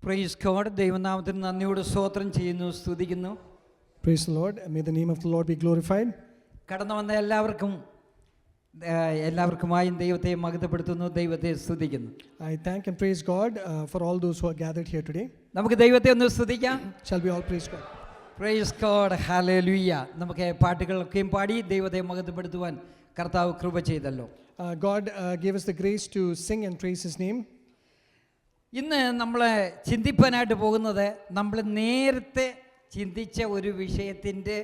Praise God. ദൈവനാമത്തിന് നന്ദിയോട് സ്തോത്രം ചെയ്യുന്നു, സ്തുതിക്കുന്നു. Praise the Lord. May the name of the Lord be glorified. കടന്നു വന്ന എല്ലാവർക്കുമായും ദൈവത്തെ മഹത്വപ്പെടുത്തുന്നു, ദൈവത്തെ സ്തുതിക്കുന്നു. I thank and praise God for all those who are gathered here today. നമുക്ക് ദൈവത്തെ ഒന്ന് സ്തുതിക്കാം. Shall we all praise God? Praise God, hallelujah. നമുക്ക് പാട്ടുകളൊക്കെയും പാടി ദൈവത്തെ മഹത്വപ്പെടുത്തുവാൻ കർത്താവ് കൃപ ചെയ്തല്ലോ. God gave us the grace to sing and praise His name. ഇന്ന് നമ്മൾ ചിന്തിപ്പാനായിട്ട് പോകുന്നത് നമ്മൾ നേരത്തെ ചിന്തിച്ച ഒരു വിഷയത്തിൻ്റെ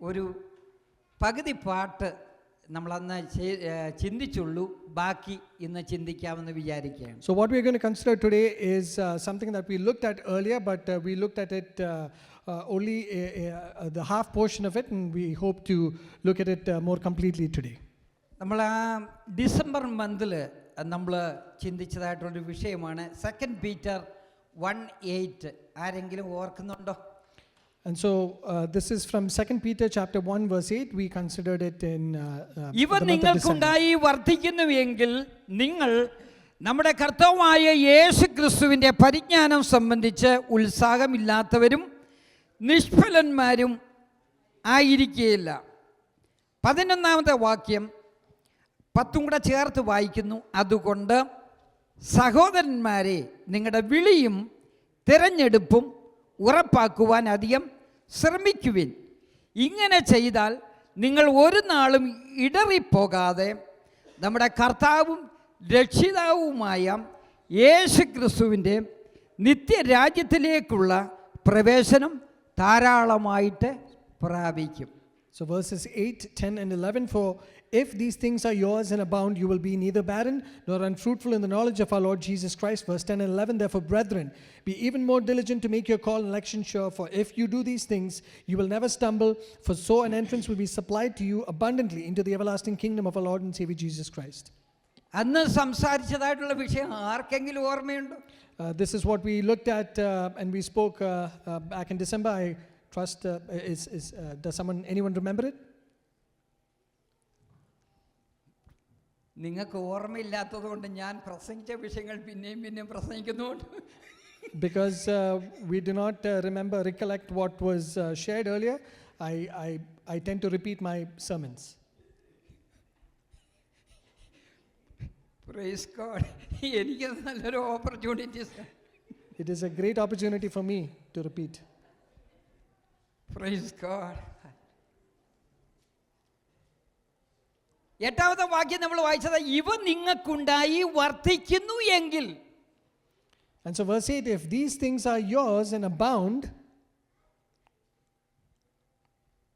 ഒരു പകുതി പാട്ട് നമ്മളന്ന് ചിന്തിച്ചുള്ളൂ, ബാക്കി ഇന്ന് ചിന്തിക്കാമെന്ന് വിചാരിക്കുകയാണ്. So what we are going to consider today is something that we looked at earlier, but we looked at it only the half portion of it, and we hope to look at it more completely today. നമ്മൾ ആ December മന്തിൽ നമ്മൾ ചിന്തിച്ചതായിട്ടുള്ളൊരു വിഷയമാണ് 2 Peter 1:8. ആരെങ്കിലും ഓർക്കുന്നുണ്ടോ? And so this is from 2 Peter chapter 1 verse 8. We considered it in ഇവ നിങ്ങൾക്കുണ്ടായി വർദ്ധിക്കുന്നുവെങ്കിൽ നിങ്ങൾ നമ്മുടെ കർത്താവായ യേശു ക്രിസ്തുവിൻ്റെ പരിജ്ഞാനം സംബന്ധിച്ച് ഉത്സാഹമില്ലാത്തവരും നിഷ്ഫലന്മാരും ആയിരിക്കുകയില്ല. 11ാമത്തെ വാക്യം 10 കൂടെ ചേർത്ത് വായിക്കുന്നു. അതുകൊണ്ട് സഹോദരന്മാരെ, നിങ്ങളുടെ വിളിയും തിരഞ്ഞെടുപ്പും ഉറപ്പാക്കുവാൻ അധികം ശ്രമിക്കുവിൻ. ഇങ്ങനെ ചെയ്താൽ നിങ്ങൾ ഒരു നാളും ഇടറിപ്പോകാതെ നമ്മുടെ കർത്താവും രക്ഷിതാവുമായ യേശു ക്രിസ്തുവിൻ്റെ നിത്യരാജ്യത്തിലേക്കുള്ള പ്രവേശനം ധാരാളമായിട്ട് പ്രാപിക്കും. So verses 8, 10 and 11, for if these things are yours and abound, you will be neither barren nor unfruitful in the knowledge of our Lord Jesus Christ. Verse 10 and 11, therefore brethren, be even more diligent to make your call and election sure, for if you do these things, you will never stumble, for so an entrance will be supplied to you abundantly into the everlasting kingdom of our Lord and Savior Jesus Christ. അന്ന് സംസാരിച്ചതായിട്ടുള്ള വിഷയം ആർക്കെങ്കിലും ഓർമ്മയുണ്ടോ? This is what we looked at and we spoke back in December. I trust does anyone remember it? നിങ്ങൾക്ക് ഓർമ്മയില്ലാത്തത് കൊണ്ട് ഞാൻ പ്രസംഗിച്ച വിഷയങ്ങൾ പിന്നെയും പ്രസംഗിക്കുന്നുണ്ട്. Because we do not recollect what was shared earlier, I tend to repeat my sermons. Praise God. എനിക്ക് നല്ലൊരു opportunity. It is a great opportunity for me to repeat. Praise God. 8ാമത്തെ വാക്യം നമ്മൾ വായിച്ചത് ഇവ നിങ്ങൾക്കുണ്ടായി വർദ്ധിക്കുന്നു എങ്കിൽ. And so verse 8, if these things are yours and abound.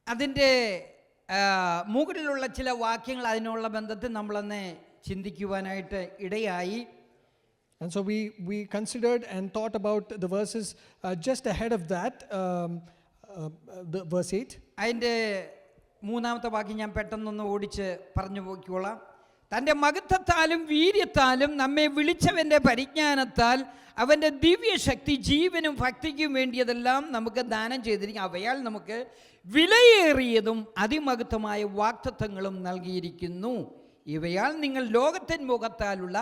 അതിൻ്റെ മുകളിലുള്ള ചില വാക്യങ്ങൾ അതിനുള്ള ബന്ധത്തിൽ നമ്മളന്ന് ചിന്തിക്കുവാനായിട്ട് ഇടയായി. And so we considered and thought about the verses just ahead of that, the verse 8. അതിൻ്റെ 3ാമത്തെ വാക്യം ഞാൻ പെട്ടെന്നൊന്ന് ഓടിച്ച് പറഞ്ഞു പോയിക്കോളാം. തൻ്റെ മഹത്വത്താലും വീര്യത്താലും നമ്മെ വിളിച്ചവൻ്റെ പരിജ്ഞാനത്താൽ അവൻ്റെ ദിവ്യശക്തി ജീവനും ഭക്തിക്കും വേണ്ടിയതെല്ലാം നമുക്ക് ദാനം ചെയ്തിരിക്കും. അവയാൽ നമുക്ക് വിലയേറിയതും അതിമഹത്വമായ വാഗ്ദത്തങ്ങളും നൽകിയിരിക്കുന്നു. ഇവയാൽ നിങ്ങൾ ലോകത്തിൻ മുഖത്താലുള്ള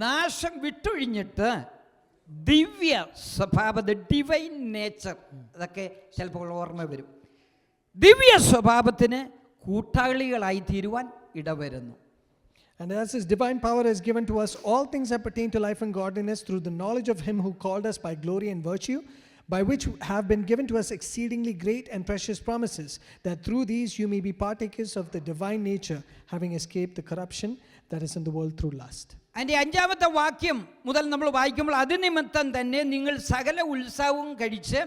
നാശം വിട്ടൊഴിഞ്ഞിട്ട് ദിവ്യ സ്വഭാവത ഡിവൈൻ നേച്ചർ, അതൊക്കെ ചിലപ്പോൾ ഓർമ്മ വരും, ദിവ്യ സ്വഭാവത്തിന് കൂട്ടാളികളായി തീരുവാൻ ഇടവരുന്നു. And as His divine power has given to us all things that pertain to life and godliness through the knowledge of Him who called us by glory and virtue, by which have been given to us exceedingly great and precious promises, that through these you may be partakers of the divine nature, having escaped the corruption that is in the world through lust. അതിൻ്റെ 5ാമത്തെ വാക്യം മുതൽ നമ്മൾ വായിക്കുമ്പോൾ അത് നിമിത്തം തന്നെ നിങ്ങൾ സകല ഉത്സവവും കഴിച്ച്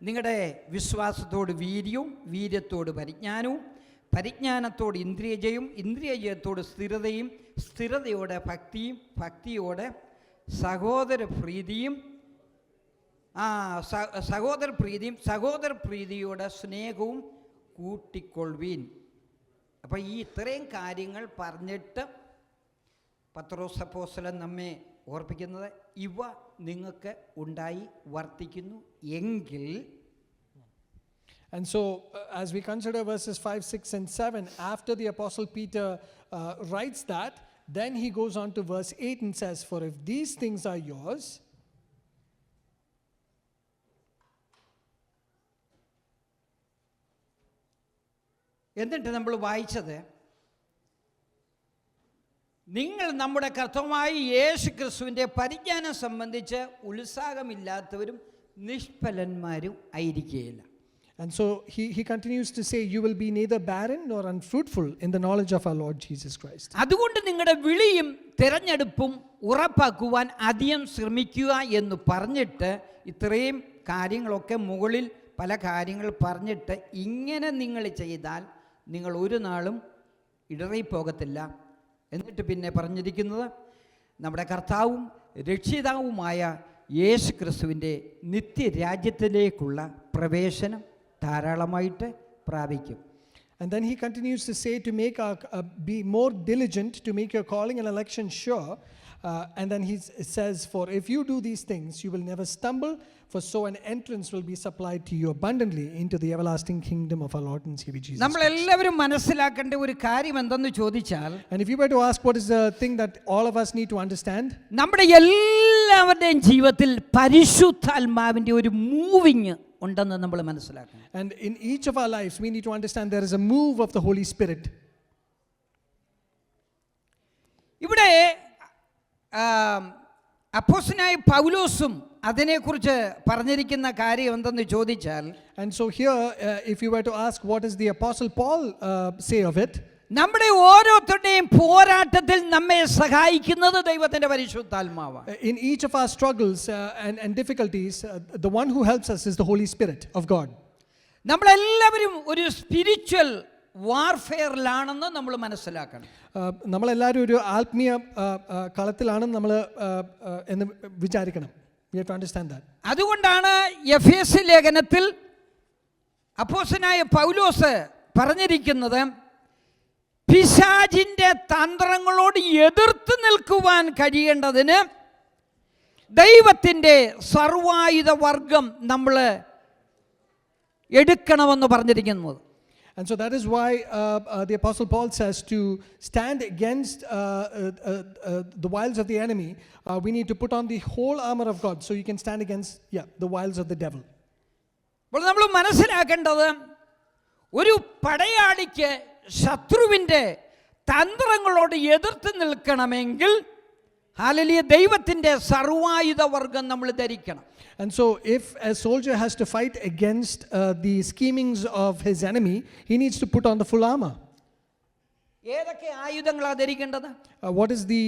നിങ്ങളുടെ വിശ്വാസത്തോട് വീര്യവും വീര്യത്തോട് പരിജ്ഞാനവും പരിജ്ഞാനത്തോട് ഇന്ദ്രിയജയവും ഇന്ദ്രിയജയത്തോട് സ്ഥിരതയും സ്ഥിരതയോടെ ഭക്തിയും ഭക്തിയോടെ സഹോദരപ്രീതിയും സഹോദരപ്രീതിയോടെ സ്നേഹവും കൂട്ടിക്കൊള്ളുവീൻ. അപ്പോൾ ഈ ഇത്രയും കാര്യങ്ങൾ പറഞ്ഞിട്ട് പത്രോസ് അപ്പോസ്തലൻ നമ്മെ ഓർപ്പിക്കുന്നത് ഇവ നിങ്ങൾക്ക് ഉണ്ടായി വർദ്ധിക്കുന്നു എങ്കിൽ. And so as we consider verses 5, 6 and 7, after the Apostle Peter writes that, Then he goes on to verse 8 and says, for if these things are yours, എന്നിട്ട് നമ്മൾ വായിച്ചത്, നിങ്ങൾ നമ്മുടെ കർത്താവായ യേശു ക്രിസ്തുവിൻ്റെ പരിജ്ഞാനം സംബന്ധിച്ച് ഉത്സാഹമില്ലാത്തവരും നിഷ്ഫലന്മാരും ആയിരിക്കുകയില്ല. And so he continues to say, you will be neither barren nor unfruitful in the knowledge of our Lord Jesus Christ. അതുകൊണ്ട് നിങ്ങളുടെ വിളിയും തിരഞ്ഞെടുപ്പും ഉറപ്പാക്കുവാൻ അധികം ശ്രമിക്കുക എന്ന് പറഞ്ഞിട്ട്, ഇത്രയും കാര്യങ്ങളൊക്കെ മുകളിൽ പല കാര്യങ്ങൾ പറഞ്ഞിട്ട്, ഇങ്ങനെ നിങ്ങൾ ചെയ്താൽ നിങ്ങൾ ഒരു നാളും ഇടറിപ്പോകത്തില്ല. എന്നിട്ട് പിന്നെ പറഞ്ഞിരിക്കുന്നത്, നമ്മുടെ കർത്താവും രക്ഷിതാവുമായ യേശു ക്രിസ്തുവിൻ്റെ നിത്യരാജ്യത്തിലേക്കുള്ള പ്രവേശനം ധാരാളമായിട്ട് പ്രാപിക്കും. And then he continues to say to make be more diligent to make your calling and election sure. And then he says, for if you do these things, you will never stumble, for so an entrance will be supplied to you abundantly into the everlasting kingdom of our Lord and Savior Jesus നമ്മൾ Christ. എല്ലാവരും മനസ്സിലാക്കേണ്ട ഒരു കാര്യം എന്തെന്ന് ചോദിച്ചാൽ, And if you were to ask what is the thing that all of us need to understand, നമ്മുടെ എല്ലാവരുടെയും ജീവിതത്തിൽ പരിശുദ്ധാത്മാവിൻ്റെ ഒരു മൂവിങ് ഉണ്ടെന്ന് നമ്മൾ മനസ്സിലാക്കണം. and in each of our lives, we need to understand there is a move of the Holy Spirit. ഇവിടെ അപ്പോസ്തലനായ പൗലോസും അതിനെക്കുറിച്ച് പറഞ്ഞിരിക്കുന്ന കാര്യം എന്തെന്ന് ചോദിച്ചാൽ, And so here, if you were to ask what does the Apostle Paul say of it, നമ്മുടെ ഓരോരുത്തരുടെയും പോരാട്ടത്തിൽ നമ്മെ സഹായിക്കുന്നത് ദൈവത്തിൻ്റെ പരിശുദ്ധാത്മാവാണ്. in each of our struggles and difficulties, the one who helps us is the Holy Spirit of God. നമ്മളെല്ലാവരും ഒരു spiritual വാർഫെയറിലാണെന്ന് നമ്മൾ മനസ്സിലാക്കണം. നമ്മളെല്ലാവരും ഒരു ആത്മീയ കളത്തിലാണ് നമ്മൾ എന്ന് വിചാരിക്കണം. We have to understand that. അതുകൊണ്ടാണ് എഫേസ്യ ലേഖനത്തിൽ അപ്പോസ്തലനായ പൗലോസ് പറഞ്ഞിരിക്കുന്നത്, പിശാചിൻ്റെ തന്ത്രങ്ങളോട് എതിർത്ത് നിൽക്കുവാൻ കഴിയേണ്ടതിന് ദൈവത്തിൻ്റെ സർവായുധ വർഗം നമ്മൾ എടുക്കണമെന്ന് പറഞ്ഞിരിക്കുന്നത്. And so that is why the Apostle Paul says to stand against the wiles of the enemy, we need to put on the whole armor of God so you can stand against the wiles of the devil. അപ്പോൾ നമ്മൾ മനസ്സിലാക്കേണ്ടത്, ഒരു പടയാളിക്ക് ശത്രുവിൻ്റെ തന്ത്രങ്ങളോട് എതിർത്ത് നിൽക്കണമെങ്കിൽ hallelujah ദൈവത്തിൻ്റെ സർവായുധ വർഗം നമ്മൾ ധരിക്കണം. And so if a soldier has to fight against the schemings of his enemy, he needs to put on the full armor. ഏതൊക്കെ ആയുധങ്ങളാണ് ധരിക്കേണ്ടത്? What is the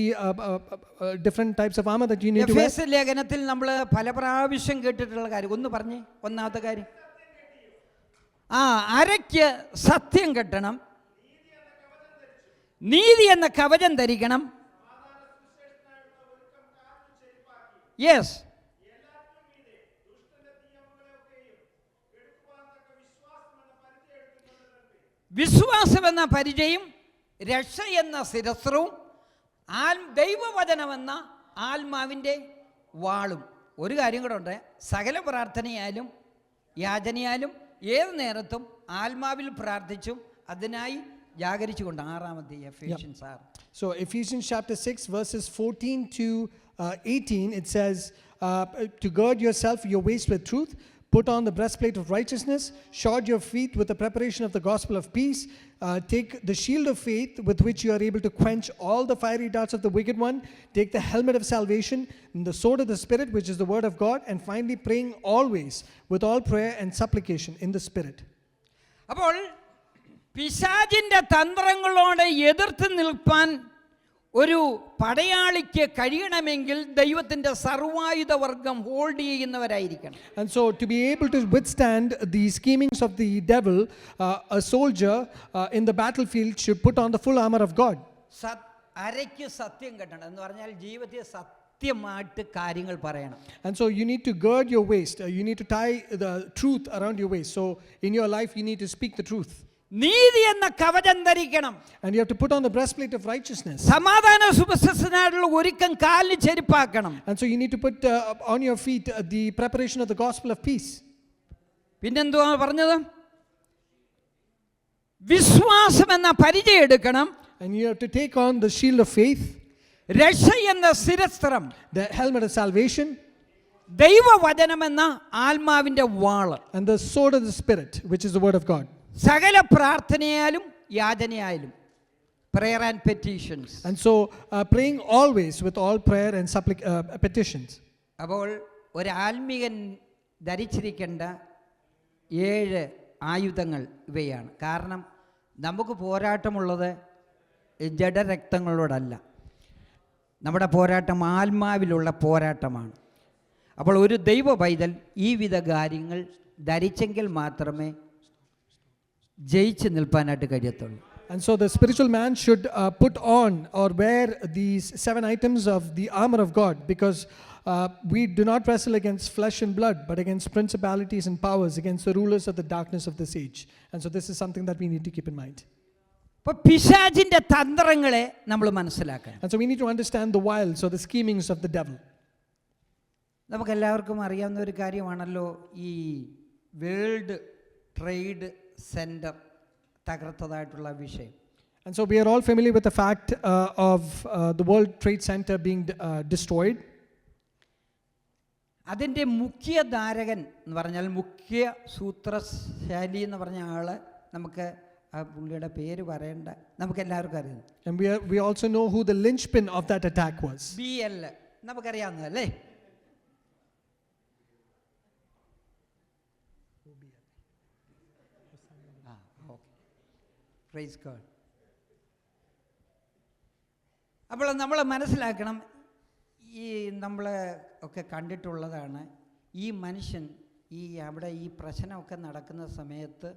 different types of armor that you need to wear? എഫേസ്യ ലേഖനത്തിൽ നമ്മൾ പല പ്രാവശ്യം കേട്ടിട്ടുള്ള കാര്യം ഒന്ന് പറഞ്ഞേ. ഒന്നാമത്തെ കാര്യം, അരയ്ക്ക് സത്യം കെട്ടണം, നീതി എന്ന കവചം ധരിക്കണം. യെസ്, വിശ്വാസം എന്ന പരിചയം, രക്ഷ എന്ന ശിരസ്ത്രവും, ദൈവവചനമെന്ന ആത്മാവിൻ്റെ വാളും. ഒരു കാര്യം കൂടെ ഉണ്ട്, സകല പ്രാർത്ഥനയാലും യാചനയാലും ഏത് നേരത്തും ആത്മാവിൽ പ്രാർത്ഥിച്ചും അതിനായി ജാഗരിച്ചുകൊണ്ട്. ആറാമത്തെ Ephesians 6. So Ephesians chapter 6 verses 14 to 18, it says, to gird yourself your waist with truth, put on the breastplate of righteousness, shod your feet with the preparation of the gospel of peace, take the shield of faith with which you are able to quench all the fiery darts of the wicked one, take the helmet of salvation and the sword of the Spirit, which is the word of God, and finally praying always with all prayer and supplication in the Spirit. അപ്പോൾ പിശാചിൻ്റെ തന്ത്രങ്ങളോട് എതിർത്ത് നിൽപ്പാൻ ഒരു പടയാളിക്ക് കഴിയണമെങ്കിൽ ദൈവത്തിൻ്റെ സർവായുധ വർഗം hold ചെയ്യുന്നവരായിരിക്കണം. And so to be able to withstand the schemings of the devil, a soldier in the battlefield should put on the full armor of God. അരയ്ക്ക് സത്യം കെട്ടണം എന്ന് പറഞ്ഞാൽ ജീവിതത്തിൽ സത്യമായിട്ട് കാര്യങ്ങൾ പറയണം. And so you need to gird your waist, you need to tie the truth around your waist. So in your life you need to speak the truth. നീതി എന്ന കവചം ധരിക്കണം. And you have to put on the breastplate of righteousness. സമാധാന സുവിശേഷത്തിനായുള്ള ഒരുക്കം കാലിന് ചെരുപ്പാക്കണം. And so you need to put on your feet the preparation of the gospel of peace. പിന്നെന്തുവാ പറഞ്ഞത്? വിശ്വാസം എന്ന പരിചയം എടുക്കണം. And you have to take on the shield of faith, രക്ഷ എന്ന ശിരസ്ത്രം, the helmet of salvation, ദൈവവചനം എന്ന ആത്മാവിന്റെ വാള്, and the sword of the Spirit, which is the word of God. സകല പ്രാർത്ഥനയാലും യാചനയാലും, prayer and petitions. And so praying always with all prayer and petitions. അപ്പോൾ ഒരു ആത്മീകൻ ധരിച്ചിരിക്കേണ്ട 7 ആയുധങ്ങൾ ഇവയാണ്. കാരണം നമുക്ക് പോരാട്ടമുള്ളത് ജഡരക്തങ്ങളോടല്ല, നമ്മുടെ പോരാട്ടം ആത്മാവിലുള്ള പോരാട്ടമാണ്. അപ്പോൾ ഒരു ദൈവ പൈതൽ ഈ വിധ കാര്യങ്ങൾ ധരിച്ചെങ്കിൽ മാത്രമേ ജയിച്ച് നിൽപ്പാനായിട്ട് കഴിയത്തുള്ളൂ. And so the spiritual man should put on or wear these 7 items of the armor of God, because we do not wrestle against flesh and blood, but against principalities and powers, against the rulers of the darkness of this age. And so this is something that we need to keep in mind. അപ്പോൾ പിശാചിൻ്റെ തന്ത്രങ്ങളെ നമ്മൾ മനസ്സിലാക്കണം. And so we need to understand the wiles or the schemings of the devil. നമുക്കെല്ലാവർക്കും അറിയാവുന്ന ഒരു കാര്യമാണല്ലോ ഈ world trade centre തകർത്തതായിട്ടുള്ള വിഷയം. And so we are all familiar with the fact of the World Trade Center being destroyed. അതിൻ്റെ മുഖ്യ ധാരകൻ എന്ന് പറഞ്ഞാൽ മുഖ്യ സൂത്രശാലി എന്ന് പറഞ്ഞ ആൾ, നമുക്ക് ആ പുള്ളിയുടെ പേര് പറയേണ്ട, നമുക്ക് എല്ലാവർക്കും അറിയാം. And we also know who the linchpin of that attack was. BL നമുക്കറിയാവുന്നതല്ലേ. Praise God. അപ്പോൾ നമ്മൾ മനസ്സിലാക്കണം, ഈ നമ്മൾ ഒക്കെ കണ്ടിട്ടുള്ളതാണ്, ഈ മനുഷ്യൻ അവിടെ ഈ പ്രശ്നമൊക്കെ നടക്കുന്ന സമയത്ത്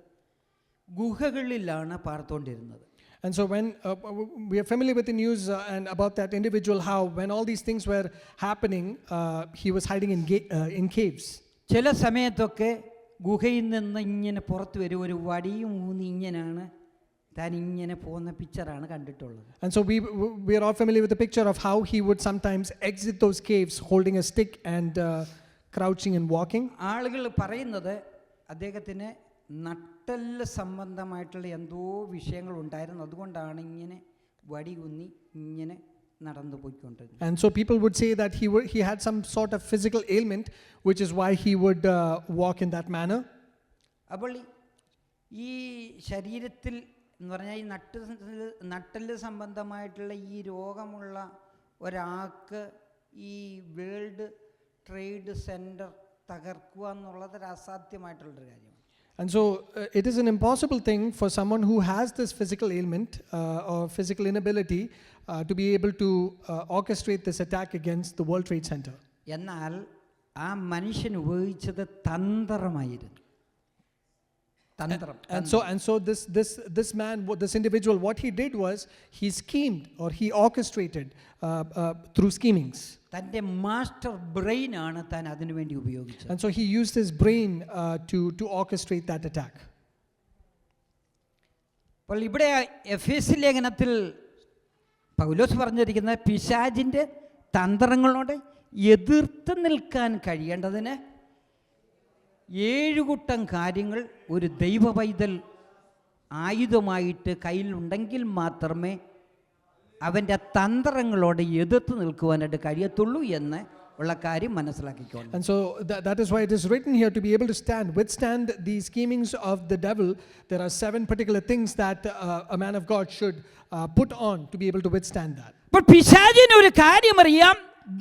ഗുഹകളിലാണ് പാർത്തുകൊണ്ടിരുന്നത്. And so when we are familiar with the news and about that individual, how when all these things were happening, he was hiding in caves. ചില സമയത്തൊക്കെ ഗുഹയിൽ നിന്ന് ഇങ്ങനെ പുറത്ത് വരും, ഒരു വടിയും ഊന്നി ഇങ്ങനെയാണ് താൻ ഇങ്ങനെ പോകുന്ന പിക്ചറാണ് കണ്ടിട്ടുള്ളത്. And so we are all familiar with the picture of how he would sometimes exit those caves holding a stick and crouching and walking. ആളുകൾ പറയുന്നത് അദ്ദേഹത്തിന് നട്ടെല്ല് സംബന്ധമായിട്ടുള്ള എന്തോ വിഷയങ്ങൾ ഉണ്ടായിരുന്നു, അതുകൊണ്ടാണ് ഇങ്ങനെ വടി ഊന്നി ഇങ്ങനെ നടന്നു പോയിക്കൊണ്ടിരുന്നത്. And so people would say that he had some sort of physical ailment, which is why he would walk in that manner. അപ്പോൾ ഈ ശരീരത്തിൽ എന്ന് പറഞ്ഞാൽ ഈ നട്ടെല്ല് സംബന്ധമായിട്ടുള്ള ഈ രോഗമുള്ള ഒരാൾക്ക് ഈ വേൾഡ് ട്രേഡ് സെൻറ്റർ തകർക്കുക എന്നുള്ളത് ഒരു അസാധ്യമായിട്ടുള്ളൊരു കാര്യമാണ്. And so it is an impossible thing for someone who has this physical ailment or physical inability to be able to orchestrate this attack against the World Trade Center. എന്നാൽ ആ മനുഷ്യൻ ഉപയോഗിച്ചത് തന്ത്രമായിരുന്നു. And so this man, this individual, what he did was he schemed or he orchestrated through schemings. തൻ്റെ master brain ആണ് താൻ അതിനു വേണ്ടി ഉപയോഗിച്ചത്. And so he used his brain to orchestrate that attack. അപ്പോൾ ഇവിടെ എഫേസ്യ ലേഖനത്തിൽ പൗലോസ് പറഞ്ഞിരിക്കുന്ന പിശാചിൻ്റെ തന്ത്രങ്ങളോട് എതിർത്ത് നിൽക്കാൻ കഴിയേണ്ടതിന് 7 കൂട്ടം കാര്യങ്ങൾ ഒരു ദൈവ പൈതൽ ആയുധമായിട്ട് കയ്യിലുണ്ടെങ്കിൽ മാത്രമേ അവൻ്റെ തന്ത്രങ്ങളോട് എതിർത്ത് നിൽക്കുവാനായിട്ട് കഴിയത്തുള്ളൂ എന്ന് ഉള്ള കാര്യം മനസ്സിലാക്കിക്കോളൂ. And so that is why it is written here, to be able to withstand the schemings of the devil. There are 7 particular things that a man of God should put on to be able to withstand that. അപ്പോൾ പിശാചിന് ഒരു കാര്യം അറിയാം,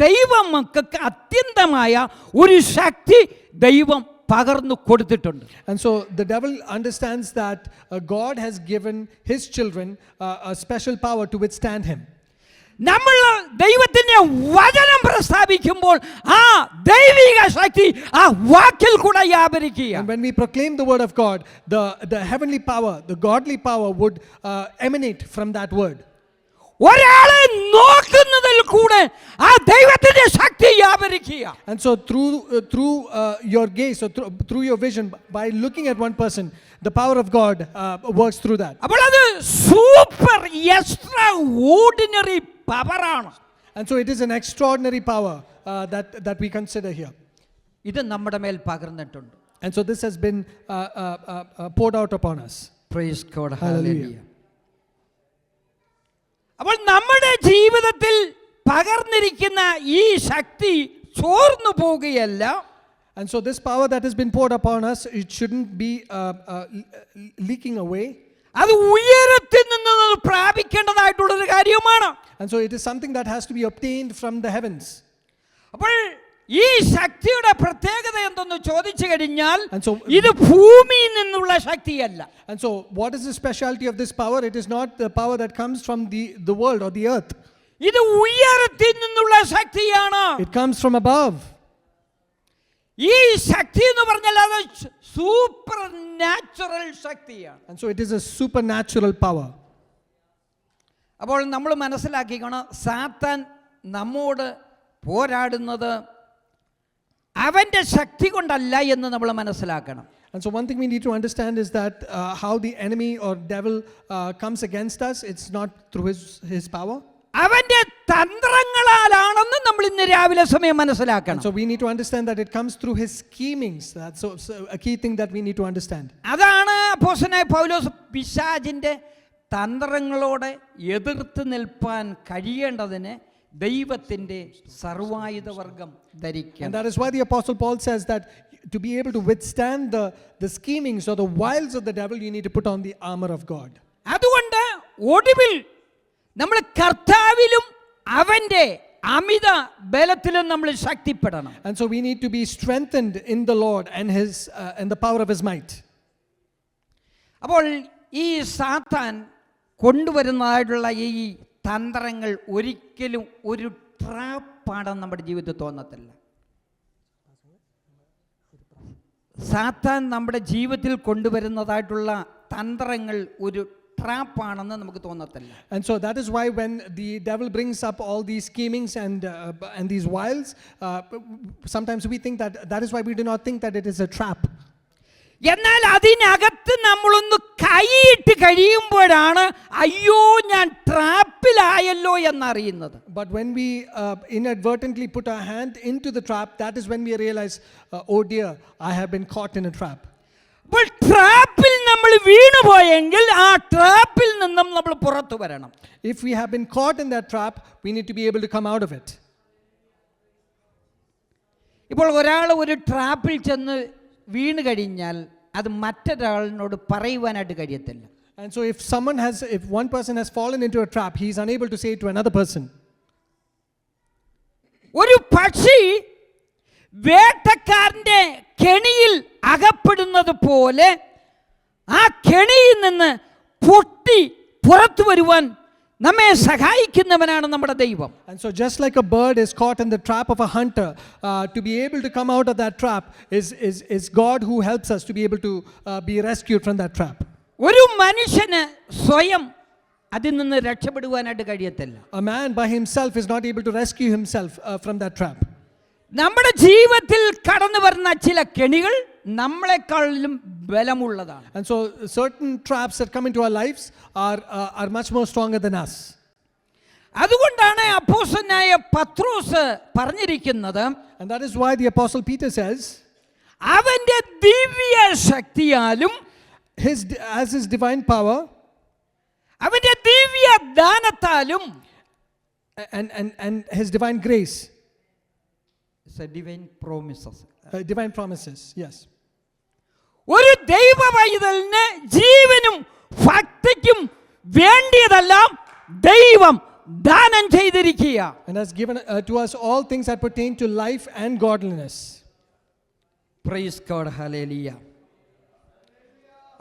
ദൈവ മക്കൾക്ക് അത്യന്തമായ ഒരു ശക്തി ദൈവം പകർന്നു കൊടുത്തിട്ടുണ്ട്. And so the devil understands that God has given his children a special power to withstand him. നമ്മൾ ദൈവത്തിന്റെ വചനം പ്രസ്താവിക്കുമ്പോൾ ആ ദൈവിക ശക്തി ആ വാക്കിൽ കൂടെ വ്യാപരിക്കുക. And when we proclaim the word of God, the heavenly power, the godly power would emanate from that word. ഒരാളെ നോക്കുന്നതിൽ കൂടെ ആ ദൈവത്തിന്റെ ശക്തി വ്യാപരിക്കുക. And so through your gaze or through your vision, by looking at one person, the power of God works through that. അപ്പോൾ അത് super extra ordinary പവറാണ്. And so it is an extraordinary power that we consider here. ഇത് നമ്മുടെ മേൽ പകർന്നിട്ടുണ്ട്. And so this has been poured out upon us. Praise God. Hallelujah. Hallelujah. അപ്പോൾ നമ്മുടെ ജീവിതത്തിൽ പകർന്നിരിക്കുന്ന ഈ ശക്തി ചോർന്നു പോവുകയല്ല. And so this power that has been poured upon us, it shouldn't be leaking away. അത് ഉയരത്തിൽ നിന്ന് പ്രാപിക്കേണ്ടതായിട്ടുള്ളൊരു കാര്യമാണ്. And so it is something that has to be obtained from the heavens. അപ്പോൾ ഈ ശക്തിയുടെ പ്രത്യേകത എന്തെന്ന് ചോദിച്ചു കഴിഞ്ഞാൽ And so- ഇത് ഭൂമിയിൽ നിന്നുള്ള ശക്തിയല്ല. And so what is the specialty of this power? It is not the power that comes from the world or the earth. ഇത് ഉയരത്തിൽ നിന്നുള്ള ശക്തിയാണ്. It comes from above. ഈ ശക്തി എന്ന് പറഞ്ഞാൽ അത് സൂപ്പർ നാച്ചുറൽ ശക്തിയാണ്. And so it is a supernatural power. അപ്പോൾ നമ്മൾ മനസ്സിലാക്കിക്കണം, സാത്താൻ നമ്മോട് പോരാടുന്നത് അവൻ്റെ ശക്തി കൊണ്ടല്ല എന്ന് നമ്മൾ മനസ്സിലാക്കണം. And so one thing we need to understand is that how the enemy or devil comes against us, it's not through his power. അവൻ്റെ തന്ത്രങ്ങളാലാണെന്ന് നമ്മൾ ഇന്ന് രാവിലെ സമയം And മനസ്സിലാക്കണം. so we need to understand that it comes through his schemings. That's so a key thing that we need to understand. അതാണ് അപ്പോസ്തലനായ പൗലോസ് പിശാചിൻ്റെ തന്ത്രങ്ങളോട് എതിർത്ത് നിൽപ്പാൻ കഴിയേണ്ടതിന് ദൈവത്തിൻ്റെ സർവായുധവർഗം And ധരിക്കണം. that is why the Apostle Paul says that to be able to withstand the schemings or the wiles of the devil, you need to put on the armor of God. അതുകൊണ്ട് ഒടുവിൽ നമ്മൾ കർത്താവിലും അവൻ്റെ അമിത ബലത്തിലും നമ്മൾ ശക്തിപ്പെടണം. And so we need to be strengthened in the Lord and the power of his might. അപ്പോൾ ഈ സാത്താൻ കൊണ്ടുവരുന്നതായിട്ടുള്ള ഈ തന്ത്രങ്ങൾ ഒരിക്കലും ഒരു ട്രാപ്പാണെന്ന് നമ്മുടെ ജീവിതത്തിൽ തോന്നത്തില്ല. സാത്താൻ നമ്മുടെ ജീവിതത്തിൽ കൊണ്ടുവരുന്നതായിട്ടുള്ള തന്ത്രങ്ങൾ ഒരു ട്രാപ്പാണെന്ന് നമുക്ക് തോന്നത്തില്ല. And so that is why when the devil brings up all these schemings and these wiles, sometimes we think that is why we do not think that it is a trap. എന്നാൽ അതിനകത്ത് നമ്മളൊന്ന് കൈയിട്ട് കഴിയുമ്പോഴാണ് അയ്യോ ഞാൻ ട്രാപ്പിലായല്ലോ എന്നറിയുന്നത്. But when we inadvertently put our hand into the trap, that is when we realize, oh dear, I have been caught in a trap. അപ്പോൾ ട്രാപ്പിൽ നമ്മൾ വീണുപോയെങ്കിൽ ആ ട്രാപ്പിൽ നിന്നും നമ്മൾ പുറത്തു വരണം. If we have been caught in that trap, we need to be able to come out of it. ഇപ്പോൾ ഒരാൾ ഒരു ട്രാപ്പിൽ ചെന്ന് വീണ് കഴിഞ്ഞാൽ അത് മറ്റൊരാളിനോട് പറയുവാനായിട്ട് കഴിയത്തില്ല. And so if one person has fallen into a trap, he is unable to say it to another person. ഒരു പക്ഷി വേട്ടക്കാരന്റെ കെണിയിൽ അകപ്പെടുന്നത് പോലെ ആ കെണിയിൽ നിന്ന് പൊട്ടി പുറത്തു വരുവാൻ നമ്മെ സഹായിക്കുന്നവനാണ് നമ്മുടെ ദൈവം. And so just like a bird is caught in the trap of a hunter, to be able to come out of that trap is God who helps us to be able to be rescued from that trap. ഒരു മനുഷ്യന് സ്വയം അതിൽ നിന്ന് രക്ഷപ്പെടുവാനായിട്ട് കഴിയത്തില്ല. A man by himself is not able to rescue himself from that trap. നമ്മുടെ ജീവിതത്തിൽ കടന്നു വരുന്ന ചില കെണികൾ നമ്മളെക്കാളിലും ബലമുള്ളതാണ്. And so certain traps that come into our lives are much more stronger than us. അതുകൊണ്ടാണ് അപ്പോസ്തലനായ പത്രോസ് പറഞ്ഞിരിക്കുന്നത്, And that is why the Apostle Peter says, അവന്റെ ദിവ്യ ശക്തിയാലും as his divine power അവന്റെ ദിവ്യ ദാനത്താലും and his divine grace, divine promises, divine promises, yes. ഒരു ദൈവ പൈതലിന് ജീവനും ഭക്തിക്കും വേണ്ടിയതെല്ലാം ദൈവം ദാനം ചെയ്തിരിക്കുക. And has given to us all things that pertain to life and godliness. Praise God, hallelujah.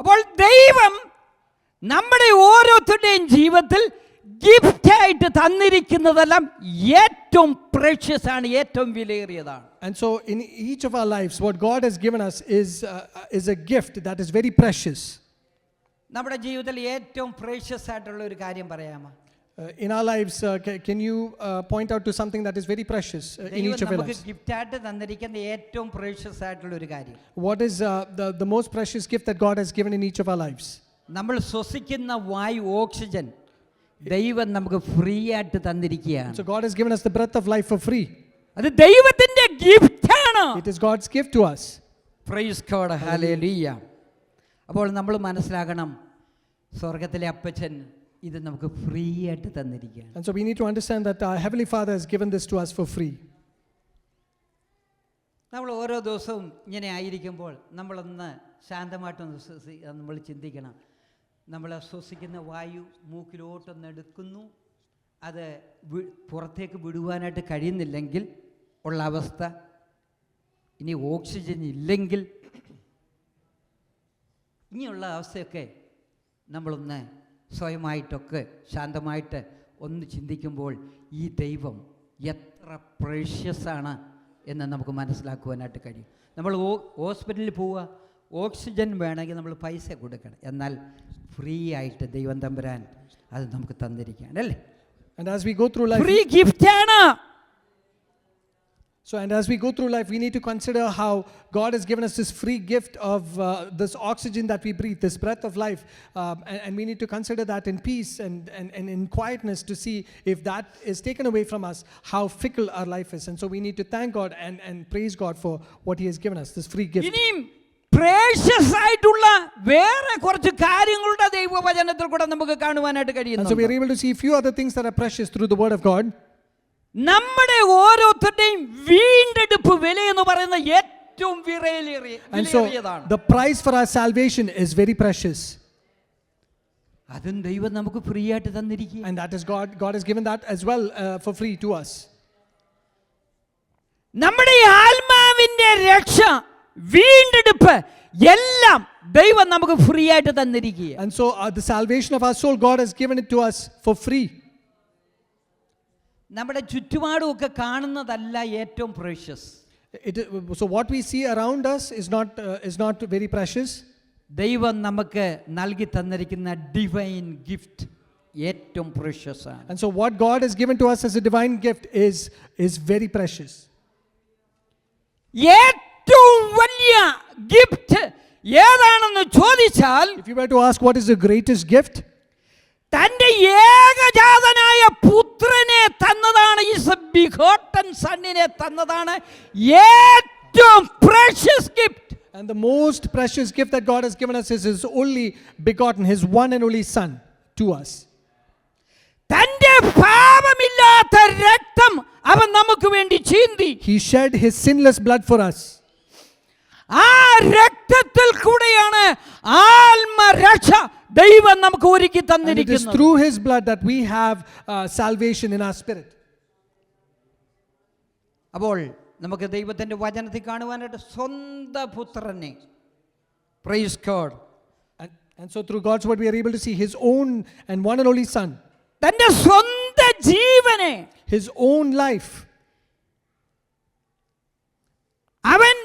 അപ്പോൾ ദൈവം നമ്മുടെ ഓരോരുത്തരുടെയും ജീവിതത്തിൽ ഗിഫ്റ്റായിട്ട് തന്നിരിക്കുന്നതെല്ലാം ഏറ്റവും പ്രഷ്യസ് ആണ്, ഏറ്റവും വിലയേറിയതാണ്. And so in each of our lives, what God has given us is a gift that is very precious. നമ്മുടെ ജീവിതത്തിൽ ഏറ്റവും പ്രഷ്യസ് ആയിട്ടുള്ള ഒരു കാര്യം പറയാമോ? In our lives, can you point out to something that is very precious in each of our നമുക്ക് lives? ഗിഫ്റ്റായിട്ട് തന്നിരിക്കുന്ന ഏറ്റവും പ്രഷ്യസ് ആയിട്ടുള്ള ഒരു കാര്യം, What is the most precious gift that God has given in each of our lives? നമ്മൾ ശ്വസിക്കുന്ന വായു, oxygen ദൈവം നമുക്ക് ഫ്രീ ആയിട്ട് തന്നിരിക്കുകയാണ്. So God has given us the breath of life for free. അത് ദൈവത്തിന്റെ ഗിഫ്റ്റാണ്. It is God's gift to us. Praise God, hallelujah. അപ്പോൾ നമ്മൾ മനസ്സിലാക്കണം, സ്വർഗത്തിലെ അപ്പച്ചൻ ഇത് നമുക്ക് ഫ്രീ ആയിട്ട് തന്നിരിക്കുകയാണ്. And so we need to understand that our Heavenly Father has given this to us for free. നമ്മൾ ഓരോ ദിവസവും ഇങ്ങനെ ആയിരിക്കുമ്പോൾ നമ്മളൊന്ന് ശാന്തമായിട്ടൊന്ന് നമ്മൾ ചിന്തിക്കണം. നമ്മൾ ശ്വസിക്കുന്ന വായു മൂക്കിലോട്ടൊന്ന് എടുക്കുന്നു, അത് പുറത്തേക്ക് വിടുവാനായിട്ട് കഴിയുന്നില്ലെങ്കിൽ ഉള്ള അവസ്ഥ, ഇനി ഓക്സിജൻ ഇല്ലെങ്കിൽ ഇനിയുള്ള അവസ്ഥയൊക്കെ നമ്മളൊന്ന് സ്വയമായിട്ടൊക്കെ ശാന്തമായിട്ട് ഒന്ന് ചിന്തിക്കുമ്പോൾ ഈ ദൈവം എത്ര പ്രഷ്യസാണ് എന്ന് നമുക്ക് മനസ്സിലാക്കുവാനായിട്ട് കഴിയും. നമ്മൾ ഹോസ്പിറ്റലിൽ പോവുക, ഓക്സിജൻ വേണമെങ്കിൽ നമ്മൾ പൈസ കൊടുക്കണം, എന്നാൽ ഫ്രീ ആയിട്ട് ദൈവം തമ്പുരാൻ അത് നമുക്ക് തന്നിരിക്കുകയാണ് അല്ലേ. And as we go through life, free gift ആണ്. So, and as we go through life, we need to consider how God has given us this free gift of this oxygen that we breathe, this breath of life. And we need to consider that in peace and in quietness to see if that is taken away from us, how fickle our life is. And so we need to thank God and praise God for what He has given us, this free gift. ഇനിയും precious ആയിട്ടുള്ള വേറെ കുറച്ച് കാര്യങ്ങളുടെ ദൈവവചനത്തിൽ കൂടെ നമുക്ക് കാണുവാനായിട്ട് And so കഴിയുന്നു. we are able to see a few other things that are precious through the Word of God. നമ്മുടെ ഓരോരുത്തരുടെയും വീണ്ടെടുപ്പ് വില എന്ന് പറയുന്ന ഏറ്റവും And so വിലയേറിയതാണ്. the price for our salvation is very precious. അതും ദൈവം നമുക്ക് ഫ്രീ ആയിട്ട് തന്നിരിക്കുക. And that is God has given that as well for free to us. നമ്മുടെ ഈ ആത്മാവിന്റെ രക്ഷ, വീണ്ടെടുപ്പ് എല്ലാം ദൈവം നമുക്ക് ഫ്രീ ആയിട്ട് തന്നിരിക്കുക. And so the salvation of our soul, God has given it to us for free. നമ്മുടെ ചുറ്റുപാടും ഒക്കെ കാണുന്നതല്ല ഏറ്റവും precious. So what we see around us is not very precious. ദൈവം നമുക്ക് നൽകി തന്നിരിക്കുന്ന ഡിവൈൻ ഗിഫ്റ്റ് ഏറ്റവും പ്രഷ്യസ് ആണ്. And so what God has given to us as a divine gift is very precious. ഏറ്റവും വലിയ ഗിഫ്റ്റ് ഏതാണെന്ന് ചോദിച്ചാൽ, If you were to ask what is the greatest gift, തന്റെ ഏകജാതനായ പുത്രനെ തന്നതാണ്, ഈ ബിഗോട്ടൻ സണ്ണിനെ തന്നതാണ് ഏറ്റവും precious gift. and the most precious gift that God has given us is His only begotten, His one and only Son to us. തന്റെ പാപമില്ലാത്ത രക്തം അവൻ നമുക്ക് വേണ്ടി ചിന്തി. He shed His sinless blood for us. ആ രക്തത്തിൽ കൂടെയാണ് ആത്മരക്ഷ ദൈവം നമുക്ക് ഒരുക്കി And it is തന്നിരിക്കുന്നത്. through His blood that we have salvation in our spirit. അപ്പോൾ നമുക്ക് ദൈവത്തിന്റെ വചനത്തിൽ കാണുവാനായിട്ട് സ്വന്തം പുത്രനെ, praise God, And so through God's word we are able to see His own and one and only Son, തന്റെ സ്വന്തം ജീവനെ, His own life. അവൻ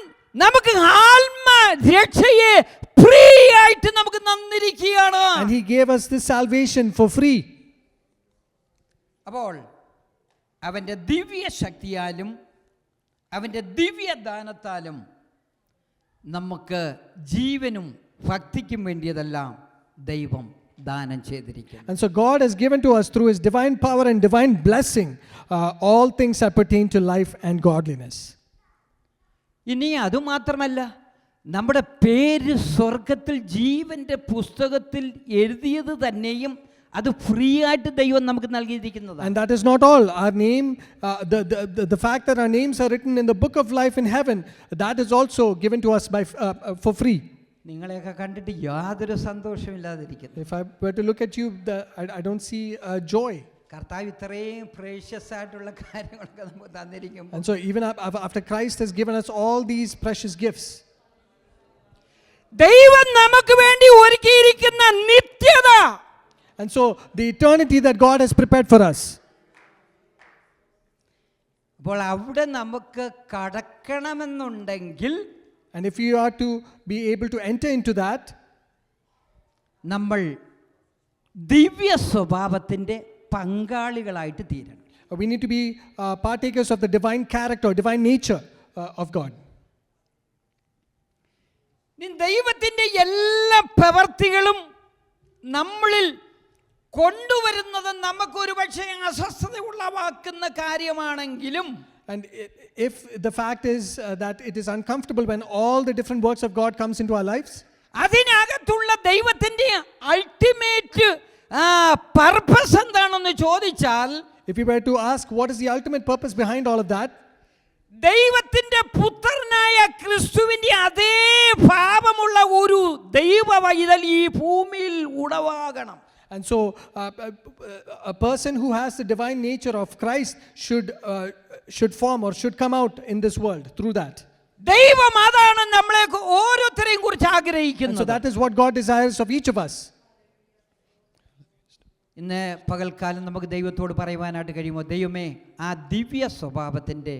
നമുക്ക് ആത്മരക്ഷയെ ഫ്രീ ആയിട്ട് നമുക്ക് തന്നിരിക്കുകയാണ്. And He gave us this salvation for free. അപ്പോൾ അവന്റെ ദിവ്യ ശക്തിയാലും അവന്റെ ദിവ്യദാനത്താലും നമുക്ക് ജീവനും ഭക്തിക്കും വേണ്ടിയതെല്ലാം ദൈവം ദാനം ചെയ്തിരിക്കുന്നു. And so God has given to us through His divine power and divine blessing all things that pertain to life and godliness. ഇനി അതുമാത്രമല്ല, നമ്മുടെ പേര് സ്വർഗത്തിൽ ജീവന്റെ പുസ്തകത്തിൽ എഴുതിയത് തന്നെയും അത് ഫ്രീ ആയിട്ട് ദൈവം നമുക്ക് നൽകിയിരിക്കുന്നതാണ്. And that is not all. Our name, the fact that our names are written in the book of life in heaven, that is also given to us for free. നിങ്ങളെയൊക്കെ കണ്ടിട്ട് യാതൊരു സന്തോഷമില്ലാതിരിക്കുന്നു. If I were to look at you, I don't see joy. കർത്താവ് ഇത്രയും precious ആയിട്ടുള്ള കാര്യങ്ങളൊക്കെ നമുക്ക് തന്നിരിക്കും. And so even after Christ has given us all these precious gifts, ദൈവം നമുക്ക് വേണ്ടി ഒരുക്കിയിരിക്കുന്ന നിത്യത, and so the eternity that God has prepared for us, അപ്പോൾ അവിടെ നമുക്ക് കടക്കണമെന്നുണ്ടെങ്കിൽ, and if you are to be able to enter into that, നമ്മൾ ദിവ്യ സ്വഭാവത്തിൻ്റെ പങ്കാളികളായിട്ട് തീരണം. we need to be partakers of the divine character, divine nature of God. ദൈവത്തിൻ്റെ എല്ലാ പ്രവർത്തികളും നമ്മളിൽ കൊണ്ടുവരുന്നത് നമുക്കൊരു പക്ഷേ അസ്വസ്ഥത ഉളവാക്കുന്ന കാര്യമാണെങ്കിലും, And if the fact is that it is uncomfortable when all the different works of God comes into our lives, അതിനകത്തുള്ള ദൈവത്തിൻ്റെ അൾട്ടിമേറ്റ് പർപ്പസ് എന്താണെന്ന് ചോദിച്ചാൽ, if we were to ask what is the ultimate purpose behind all of that, ദൈവത്തിന്റെ പുത്രനായ ക്രിസ്തുവിന്റെ അതേ ഭാവമുള്ള ഒരു ദൈവ വൈതൽ ഈ ഭൂമിയിൽ ഉടവാകണം. And so a person who has the divine nature of Christ should form or should come out in this world through that. ദൈവം അതാണ് നമ്മളെ ഓരോരുത്തരെയും കുറിച്ച് And so ആഗ്രഹിക്കുന്നത്. that is what God desires of each of us. ഇന്ന് പകൽക്കാലം നമുക്ക് ദൈവത്തോട് പറയുവാനായിട്ട് കഴിയുമോ, ദൈവമേ ആ ദിവ്യ സ്വഭാവത്തിൻ്റെ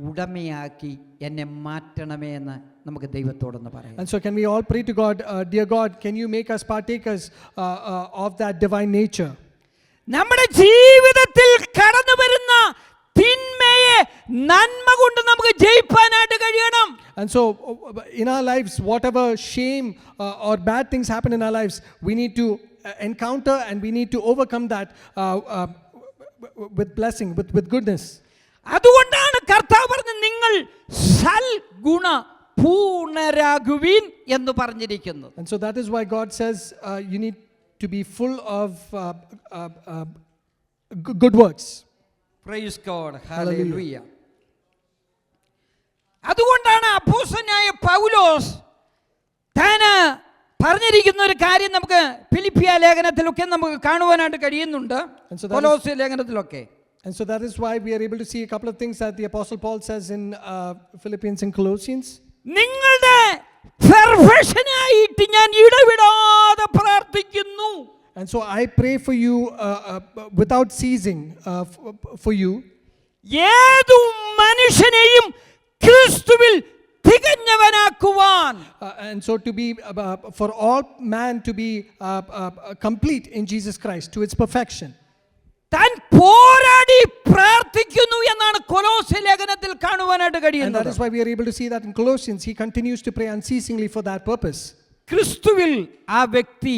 ഉടമയാക്കി എന്നെ മാറ്റണമേ എന്ന് നമുക്ക് ദൈവത്തോടൊന്ന് പറയാം. And so can we all pray to God, dear God, can you make us partakers of that divine nature? നമ്മുടെ ജീവിതത്തിൽ കടന്നു വരുന്ന തിന്മയെ നന്മ കൊണ്ട് നമുക്ക് ജയിപ്പാനായിട്ട് കഴിയണം. And so in our lives, whatever shame or bad things happen in our lives, we need to encounter and we need to overcome that with blessing, with goodness. അതുകൊണ്ടാണ് കർത്താവ് പറഞ്ഞത് നിങ്ങൾ സൽഗുണ പൂർണ്ണരാകുവിൻ എന്ന് പറഞ്ഞിരിക്കുന്നത്. And so that is why God says you need to be full of good works. Praise God. Hallelujah. അതുകൊണ്ടാണ് അപ്പോസ്തലനായ പൗലോസ് താൻ പറഞ്ഞിരിക്കുന്ന ഒരു കാര്യം നമുക്ക് ഫിലിപ്പിയ ലേഖനത്തിലൊക്കെ നമുക്ക് കാണുവാനായിട്ട് കഴിയുന്നുണ്ട്, കൊലോസ്യ ലേഖനത്തിലൊക്കെ. And so that is why we are able to see a couple of things that the Apostle Paul says in Philippians and Colossians. നിങ്ങളുടെ പെർഫെക്ഷനായിട്ട് ഞാൻ ഇടവിടാതെ പ്രാർത്ഥിക്കുന്നു. And so I pray for you without ceasing for you. ഏതു മനുഷ്യനെയും ക്രിസ്തുവിൽ തികഞ്ഞവനാക്കുവാൻ. And so to be for all man to be complete in Jesus Christ to its perfection. താൻ പോരാടി പ്രാർത്ഥിക്കുന്നു എന്നാണ് കൊലോസ്യ ലേഖനത്തിൽ കാണുവാനായിട്ട് And കഴിയുന്നത്. that is why we are able to see that in Colossians. He continues to pray unceasingly for that purpose. ക്രിസ്തുവിൽ ആ വ്യക്തി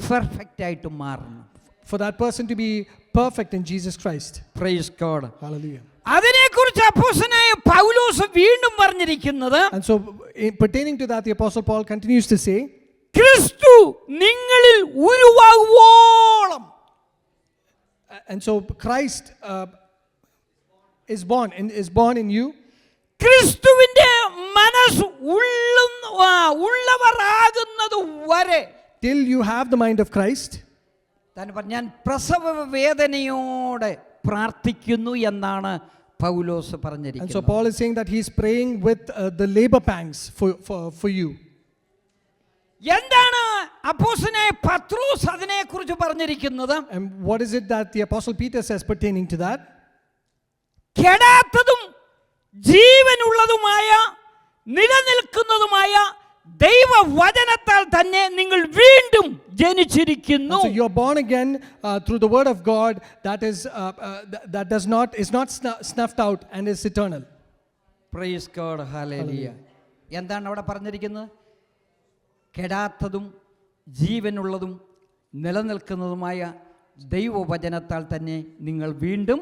പെർഫെക്റ്റ് ആയിട്ട് മാറണം. For that person to be perfect in Jesus Christ. Praise God. Hallelujah. അതിനെക്കുറിച്ച് അപ്പോസ്തലനായ പൗലോസ് വീണ്ടും പറഞ്ഞിരിക്കുന്നത്, And so pertaining to that, the Apostle Paul continues to say, ക്രിസ്തു നിങ്ങളിൽ ഉരുവാകുവോളം. And so Christ is born in you. ക്രിസ്തുവിന്റെ മനസ്സ് ഉള്ളവരാകുന്നത് വരെ, Till you have the mind of Christ. താൻ പറഞ്ഞു ഞാൻ പ്രസവ വേദനയോടെ പ്രാർത്ഥിക്കുന്നു എന്നാണ് പൗലോസ് And so പറഞ്ഞിരിക്കുന്നത്. Paul is saying that he is praying with the labor pangs for you. എന്താണ് അപ്പോസ്തലനായ പത്രോസ് അതിനെക്കുറിച്ച് പറഞ്ഞിരിക്കുന്നത്? And what is it that the Apostle Peter says pertaining to that? കെടാത്തതും ജീവനുള്ളതുമായ നിലനിൽക്കുന്നതുമായ ദൈവവചനത്താൽ തന്നെ നിങ്ങൾ വീണ്ടും ജനിച്ചിരിക്കുന്നു. And so you are born again through the word of God that is not snuffed out and is eternal. Praise God. Hallelujah. എന്താണ് അവിടെ പറഞ്ഞിരിക്കുന്നത്? കെടാത്തതും ജീവനുള്ളതും നിലനിൽക്കുന്നതുമായ ദൈവവചനത്താൽ തന്നെ നിങ്ങൾ വീണ്ടും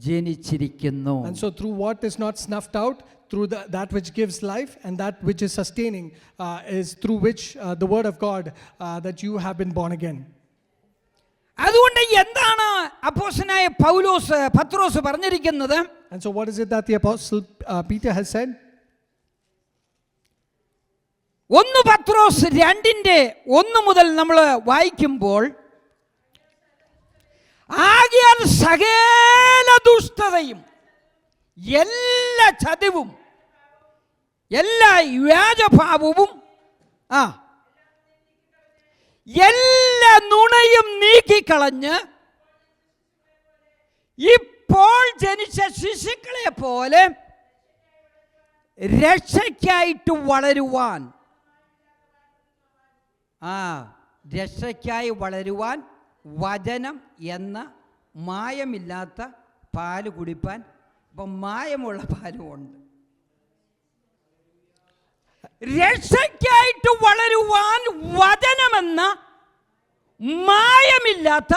ജനിച്ചിരിക്കുന്നു. And so through what is not snuffed out, through that which gives life and that which is sustaining is through which the word of God that you have been born again. അതുകൊണ്ട് എന്താണ് അപ്പോസ്തലനായ പത്രോസ് പറഞ്ഞിരിക്കുന്നത്? And so what is it that the Apostle Peter has said? 1 പത്രോസ് 2:1 മുതൽ നമ്മൾ വായിക്കുമ്പോൾ, ആകയാൽ സകല ദുഷ്ടതയും എല്ലാ ചതിവും എല്ലാ വ്യാജഭാവവും എല്ലാ നുണയും നീക്കിക്കളഞ്ഞ് ഇപ്പോൾ ജനിച്ച ശിശുക്കളെ പോലെ രക്ഷയ്ക്കായിട്ട് വളരുവാൻ, രക്ഷയ്ക്കായി വളരുവാൻ വചനം എന്ന മായമില്ലാത്ത പാല് കുടിപ്പാൻ. അപ്പം മായമുള്ള പാലും ഉണ്ട്. രക്ഷയ്ക്കായിട്ട് വളരുവാൻ വചനമെന്ന മായമില്ലാത്ത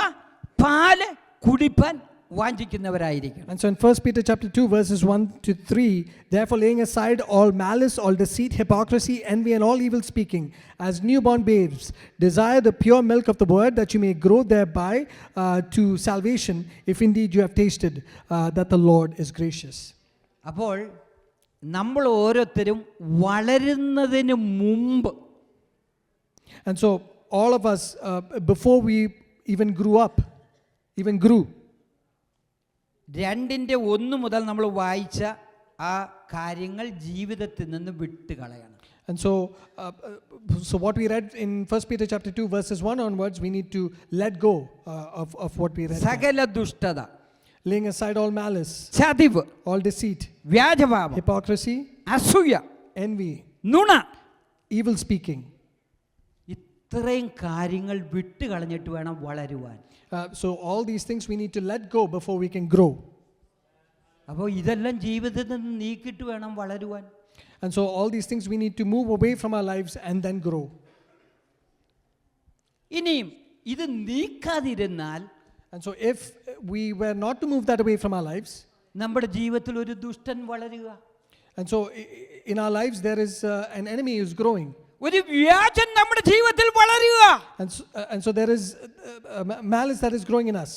പാല് കുടിപ്പാൻ വാഞ്ചിക്കുന്നവരായിരിക്കണം. And so in 1 Peter chapter 2 verses 1 to 3, therefore laying aside all malice, all deceit, hypocrisy, envy and all evil speaking, as newborn babes desire the pure milk of the word, that you may grow thereby to salvation, if indeed you have tasted that the Lord is gracious. അപ്പോൾ നമ്മൾ ഓരോരുത്തരും വളരുന്നതിന് മുമ്പ്, And so all of us, before we even grew up, even grew, 2:1 മുതൽ നമ്മൾ വായിച്ച ആ കാര്യങ്ങൾ ജീവിതത്തിൽ നിന്ന് വിട്ടുകളയണം. and so what we read in 1 Peter chapter 2 verses 1 onwards, we need to let go of what we read. സകല ദുഷ്ടത, Laying aside all malice, ചതിവ്, all deceit, വ്യാജഭാവം, hypocrisy, അസൂയ, envy, നുണ, evil speaking. ഇത്രയും കാര്യങ്ങൾ വിട്ടുകളഞ്ഞിട്ട് വേണം വളരുവാൻ. So all these things we need to let go before we can grow. അപ്പോൾ ഇതെല്ലാം ജീവിതത്തിൽ നിന്ന് നീക്കിയിട്ട് വേണം വളരുവാൻ. And so all these things we need to move away from our lives and then grow. ഇനിയും ഇത് നീക്കാതിരുന്നാൽ, And so if we were not to move that away from our lives, നമ്മുടെ ജീവിതത്തിൽ ഒരു ദുഷ്ടൻ വളരുക, and so in our lives there is an enemy who's growing. ഒരു വ്യാജൻ നമ്മുടെ ജീവിതത്തിൽ വളരുക. And so there is malice that is growing in us.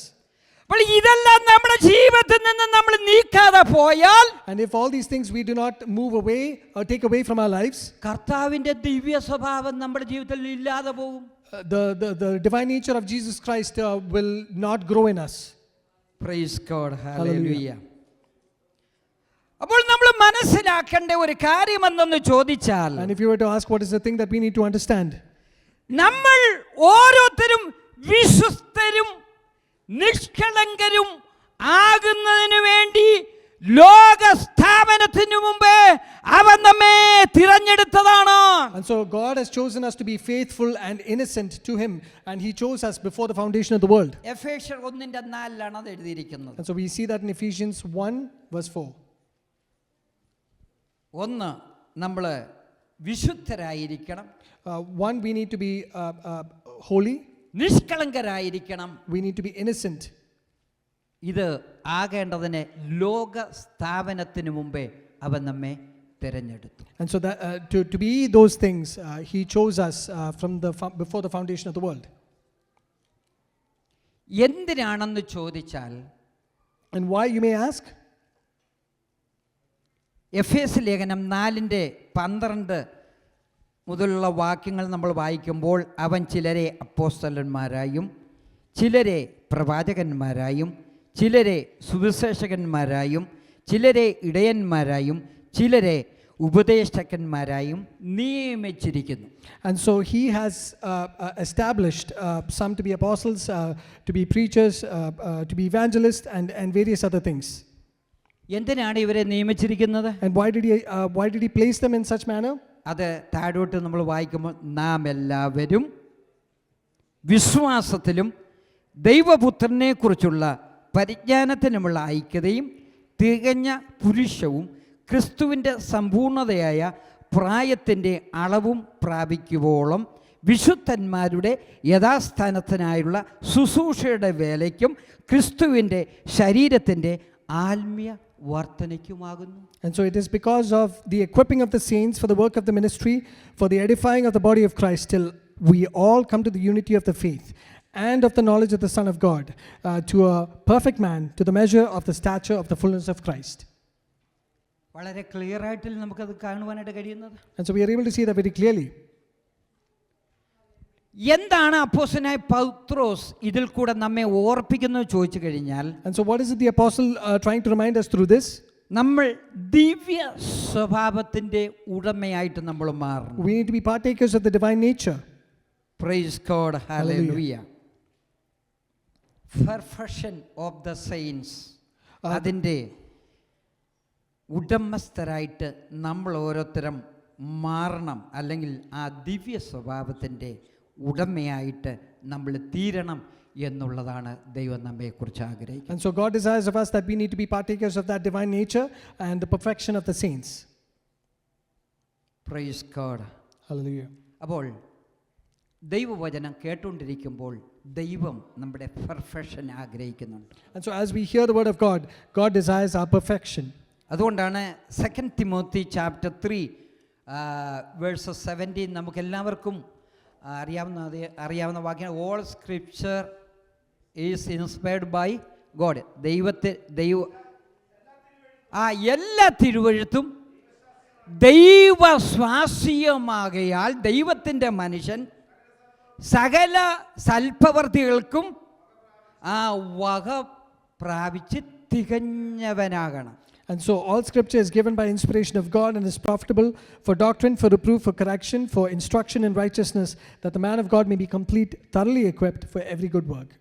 അപ്പോൾ ഇതെല്ലാം നമ്മുടെ ജീവിതത്തിൽ നിന്ന് നമ്മൾ നീക്കാതെ പോയാൽ, And if all these things we do not move away or take away from our lives, കർത്താവിന്റെ ദിവ്യ സ്വഭാവം നമ്മുടെ ജീവിതത്തിൽ ഇല്ലാതെ പോകും. the divine nature of Jesus Christ will not grow in us. Praise God. Hallelujah. Hallelujah. അപ്പോൾ നമ്മൾ മനസ്സിലാക്കേണ്ട ഒരു കാര്യം എന്തെന്ന് ചോദിച്ചാൽ, And if you were to ask what is the thing that we need to understand, നമ്മൾ ഓരോരുത്തരും വിശ്വസ്തരും നിഷ്കളങ്കരും ആകുന്നതിനു വേണ്ടി ലോക സ്ഥാപനത്തിനു മുമ്പേ അവൻ നമ്മെ തിരഞ്ഞെടുത്തതാണ്. and so God has chosen us to be faithful and innocent to Him, and He chose us before the foundation of the world. എഫേസ്യർ 1:4 അത് എഴുതിയിരിക്കുന്നത്. And so we see that in Ephesians 1 verse 4. ഒന്ന്, നമ്മൾ വിശുദ്ധരായിരിക്കണം, One, we need to be holy. നിഷ്കളങ്കരായിരിക്കണം. We need to be innocent. ഇത് ആകേണ്ടതിന് ലോക സ്ഥാപനത്തിന് മുമ്പേ അവൻ നമ്മെ തിരഞ്ഞെടുത്തു. And so that to be those things, He chose us from before the foundation of the world. എന്തിനാണെന്ന് ചോദിച്ചാൽ, And why, you may ask? എഫേസ് ലേഖനം 4:12 മുതലുള്ള വാക്യങ്ങൾ നമ്മൾ വായിക്കുമ്പോൾ, അവൻ ചിലരെ അപ്പോസ്തലന്മാരായും ചിലരെ പ്രവാചകന്മാരായും ചിലരെ സുവിശേഷകന്മാരായും ചിലരെ ഇടയന്മാരായും ചിലരെ ഉപദേശകന്മാരായും നിയമിച്ചിരിക്കുന്നു. And so He has established some to be apostles, to be preachers, to be evangelists, and various other things. എന്തിനാണ് ഇവരെ നിയമിച്ചിരിക്കുന്നത്? And why did He place them in such manner? അത് താഴോട്ട് നമ്മൾ വായിക്കുമ്പോൾ, നാം എല്ലാവരും വിശ്വാസത്തിലും ദൈവപുത്രനെക്കുറിച്ചുള്ള പരിജ്ഞാനത്തിനുമുള്ള ഐക്യതയും തികഞ്ഞ പുരുഷവും ക്രിസ്തുവിൻ്റെ സമ്പൂർണതയായ പ്രായത്തിൻ്റെ അളവും പ്രാപിക്കുവോളം വിശുദ്ധന്മാരുടെ യഥാസ്ഥാനത്തിനായുള്ള ശുശ്രൂഷയുടെ വേലയ്ക്കും ക്രിസ്തുവിൻ്റെ ശരീരത്തിൻ്റെ ആത്മീയ വർധനയ്ക്കുമാകുന്നു. And so it is because of the equipping of the saints for the work of the ministry, for the edifying of the body of Christ, till we all come to the unity of the faith and of the knowledge of the Son of God, to a perfect man, to the measure of the stature of the fullness of Christ. വളരെ clear ആയിട്ട് നമുക്കത് കാണുവാനായിട്ട് കഴിയുന്നത്. And so we are able to see that very clearly. എന്താണ് അപ്പോസ്തലനായ പൗത്രോസ് ഇതിൽ കൂടെ നമ്മെ ഓർപ്പിക്കുന്നത് ചോദിച്ചു കഴിഞ്ഞാൽ, And so what is it the apostle trying to remind us through this? നമ്മൾ ദിവ്യ സ്വഭാവത്തിൻ്റെ ഉടമയായിട്ട് നമ്മൾ മാറണം. We need to be partakers of the divine nature. Praise God. Hallelujah. Perfection of the saints. അതിൻ്റെ ഉടമസ്ഥരായിട്ട് നമ്മൾ ഓരോരുത്തരും മാറണം, അല്ലെങ്കിൽ ആ ദിവ്യ സ്വഭാവത്തിൻ്റെ ഉടമയായിട്ട് നമ്മൾ തീരണം എന്നുള്ളതാണ് ദൈവം നമ്മെക്കുറിച്ച് ആഗ്രഹിക്കുന്നത്. And so God desires of us that we need to be partakers of that divine nature and the perfection of the saints. Praise God. Hallelujah. അപ്പോൾ ദൈവവചനം കേട്ടുകൊണ്ടിരിക്കുമ്പോൾ ദൈവം നമ്മുടെ പെർഫെക്ഷൻ ആഗ്രഹിക്കുന്നുണ്ട്. And so as we hear the word of God, God desires our perfection. അതുകൊണ്ടാണ് 2 Timothy chapter 3 verse 17 നമുക്ക് എല്ലാവർക്കും അറിയാവുന്ന വാക്യം, all scripture is inspired by God. എല്ലാ തിരുവഴുത്തും ദൈവസ്വാസ്യമാകയാൽ ദൈവത്തിൻ്റെ മനുഷ്യൻ സകല സൽപ്രവർത്തികൾക്കും ആ വക പ്രാപിച്ച് തികഞ്ഞവനാകണം. And so all scripture is given by inspiration of God and is profitable for doctrine, for reproof, for correction, for instruction in righteousness, that the man of God may be complete, thoroughly equipped for every good work.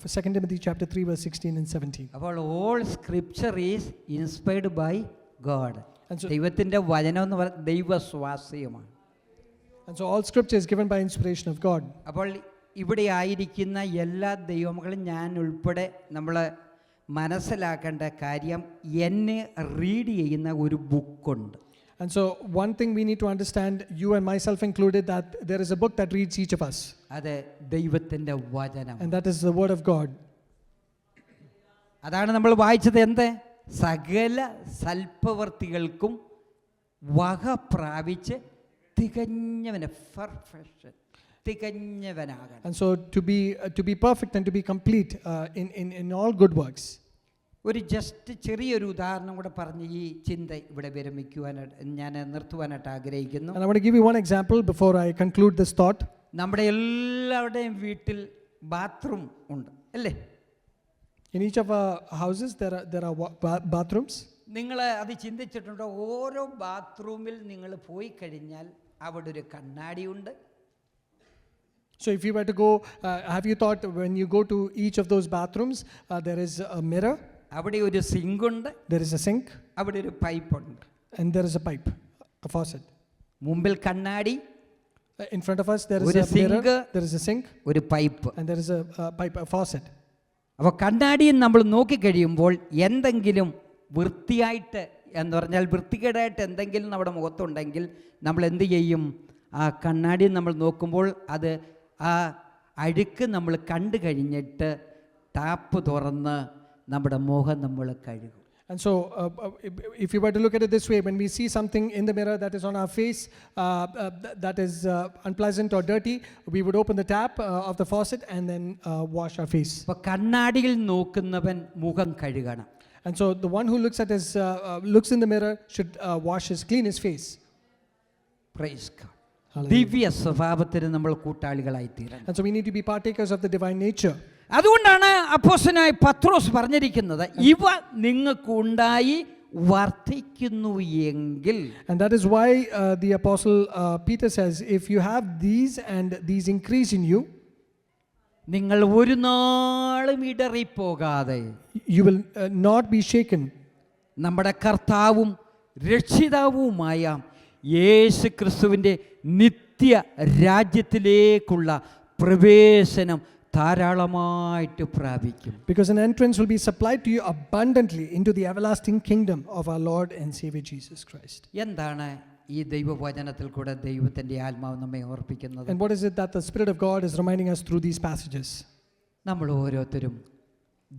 For 2 Timothy chapter 3 verse 16 and 17. അപ്പോൾ all scripture is inspired by God. And so, ദൈവത്തിൻ്റെ വചനം എന്ന് പറയുന്നത് ദൈവസ്വാസ്യമാണ്. and so all scripture is given by inspiration of God. അപ്പോൾ ഇവിടെ ആയിരിക്കുന്ന എല്ലാ ദൈവമക്കളും ഞാൻ ഉൾപ്പെടെ നമ്മൾ മനസ്സിലാക്കേണ്ട കാര്യം എന്നെ റീഡ് ചെയ്യുന്ന ഒരു ബുക്കുണ്ട്. And so one thing we need to understand, you and myself included, that there is a book that reads each of us. അത് ദൈവത്തിൻ്റെ വചനം. And that is the word of God. അതാണ് നമ്മൾ വായിച്ചത്. എന്ത്? സകല സൽപ്രവർത്തികൾക്കും വക പ്രാപിച്ച് തികഞ്ഞവന്, perfection, തികഞ്ഞവനാകണം. And so to be perfect and to be complete in all good works. ഒരു ജസ്റ്റ് ചെറിയൊരു ഉദാഹരണം കൂടെ പറഞ്ഞ് ഈ ചിന്ത ഇവിടെ വിരമിക്കുവാനായിട്ട് ഞാൻ നിർത്തുവാനായിട്ട് ആഗ്രഹിക്കുന്നു. And I want to give you one example before I conclude this thought. നമ്മുടെ എല്ലാവരുടെയും വീട്ടിൽ ബാത്റൂം ഉണ്ട് അല്ലേ? In each of our houses there are bathrooms. നിങ്ങൾ അത് ചിന്തിച്ചിട്ടുണ്ടോ? ഓരോ ബാത്റൂമിൽ നിങ്ങൾ പോയി കഴിഞ്ഞാൽ അവിടെ ഒരു കണ്ണാടിയുണ്ട്. So if you were to go, have you thought when you go to each of those bathrooms, there is a mirror, അവിടെ ഒരു സിങ്കുണ്ട്, there is a sink, അവിടെ ഒരു പൈപ്പുണ്ട്, and there is a pipe, a faucet. മുമ്പിൽ കണ്ണാടി, In front of us there is ഒരു a mirror, sink, there is a sink, ഒരു pipe. and there is a pipe, a faucet. അപ്പോൾ കണ്ണാടിയിൽ നമ്മൾ നോക്കിക്കഴിയുമ്പോൾ എന്തെങ്കിലും വൃത്തിയായിട്ട് എന്ന് പറഞ്ഞാൽ വൃത്തികേടായിട്ട് എന്തെങ്കിലും നമ്മുടെ മുഖത്തുണ്ടെങ്കിൽ നമ്മൾ എന്ത് ചെയ്യും? ആ കണ്ണാടി നമ്മൾ നോക്കുമ്പോൾ അത് ആ അഴുക്ക് നമ്മൾ കണ്ടു കഴിഞ്ഞിട്ട് ടാപ്പ് തുറന്ന് നമ്മുടെ മുഖം നമ്മൾ കഴുകും. And so if you were to look at it this way, when we see something in the mirror that is on our face that is unpleasant or dirty, we would open the tap of the faucet and then wash our face. അപ്പോൾ കണ്ണാടിയിൽ നോക്കുന്നവൻ മുഖം കഴുകണം. And so the one who looks at his looks in the mirror should clean his face. Praise God. Hallelujah. ദിവ്യ സ്വഭാവത്തിന് നമ്മൾ കൂട്ടാളികളായി തീരണം. And so we need to be partakers of the divine nature. അതുകൊണ്ടാണ് അപ്പോസ്തലനായ പത്രോസ് പറഞ്ഞിരിക്കുന്നത്, ഇവ നിങ്ങൾക്കുണ്ടായി വർദ്ധിക്കുന്നു എങ്കിൽ. And that is why the apostle Peter says, if you have these and these increase in you, നിങ്ങൾ ഒരു നാളും ഇടറിപ്പോകാതെ you will not be shaken. നമ്മുടെ കർത്താവും രക്ഷിതാവുമായ യേശു ക്രിസ്തുവിൻ്റെ നിത്യ രാജ്യത്തിലേക്കുള്ള പ്രവേശനം ധാരാളമായിട്ട് പ്രാപിക്കും. Because an entrance will be supplied to you abundantly into the everlasting kingdom of our Lord and Savior Jesus Christ. എന്താണ് ഈ ദൈവവചനത്തിൽ കൂടെ ദൈവത്തിൻ്റെ ആത്മാവ് നമ്മെ ഓർപ്പിക്കുന്നത്? And what is it that the Spirit of God is reminding us through these passages? നമ്മൾ ഓരോരുത്തരും